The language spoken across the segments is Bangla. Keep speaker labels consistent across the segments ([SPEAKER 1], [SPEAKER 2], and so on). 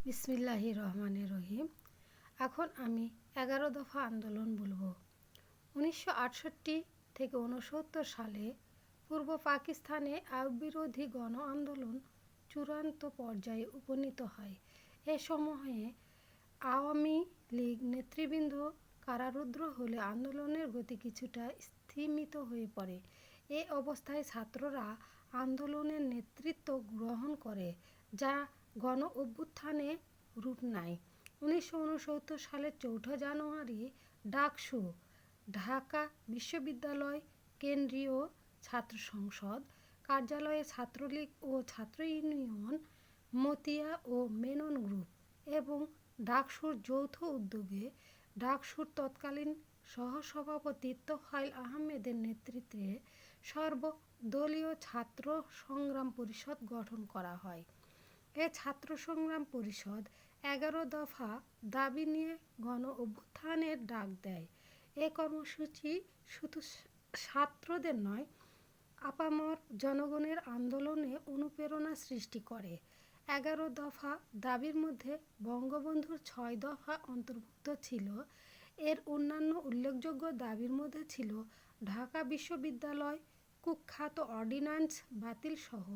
[SPEAKER 1] বিসমিল্লাহির রহমানির রহিম। এখন আমি 11 দফা আন্দোলন বলবো। 1968 থেকে 69 সালে পূর্ব পাকিস্তানে আইয়ুব বিরোধী গণ আন্দোলন চূড়ান্ত পর্যায়ে উপনীত হয়। এ সময়ে আওয়ামী লীগ নেতৃবৃন্দ কারারুদ্ধ হলে আন্দোলনের গতি কিছুটা স্তিমিত হয়ে পড়ে। এ অবস্থায় ছাত্ররা আন্দোলনের নেতৃত্ব গ্রহণ করে, যা গণ অভ্যুত্থানে রূপ নেয়। 1969 সালের 4 জানুয়ারি ডাকসু, ঢাকা বিশ্ববিদ্যালয় কেন্দ্রীয় ছাত্র সংসদ কার্যালয়ে ছাত্রলীগ ও ছাত্র ইউনিয়ন, মতিয়া ও মেনন গ্রুপ এবং ডাকসুর যৌথ উদ্যোগে ডাকসুর তৎকালীন সহসভাপতি তোফায়েল আহমেদের নেতৃত্বে সর্বদলীয় ছাত্র সংগ্রাম পরিষদ গঠন করা হয়। এ ছাত্র সংগ্রাম পরিষদ 11 দফা দাবি নিয়ে গণ অভ্যুত্থানের ডাক দেয়। এ কর্মসূচি শুধু ছাত্রদের নয়, আপামর জনগণের আন্দোলনে অনুপ্রেরণা সৃষ্টি করে। 11 দফা দাবির মধ্যে বঙ্গবন্ধুর 6 দফা অন্তর্ভুক্ত ছিল। এর অন্যান্য উল্লেখযোগ্য দাবির মধ্যে ছিল ঢাকা বিশ্ববিদ্যালয় কুখ্যাত অর্ডিন্যান্স বাতিলসহ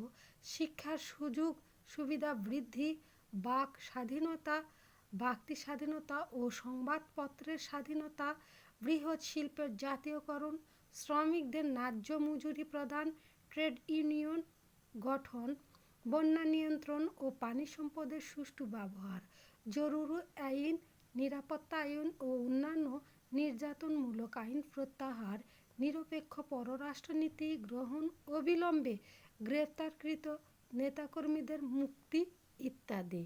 [SPEAKER 1] শিক্ষার সুযোগ সুবিধা বৃদ্ধি, বাক স্বাধীনতা, বাক্তি স্বাধীনতা ও সংবাদপত্রের স্বাধীনতা, বৃহৎ শিল্পের জাতীয়করণ, শ্রমিকদের ন্যায্য মজুরি প্রদান, ট্রেড ইউনিয়ন গঠন, বন্যা নিয়ন্ত্রণ ও পানি সম্পদের সুষ্ঠু ব্যবহার, জরুরি আইন, নিরাপত্তা আইন ও অন্যান্য নির্যাতনমূলক আইন প্রত্যাহার, নিরপেক্ষ পররাষ্ট্রনীতি গ্রহণ, অবিলম্বে গ্রেপ্তারকৃত নেতাকর্মীদের মুক্তি ইত্যাদি।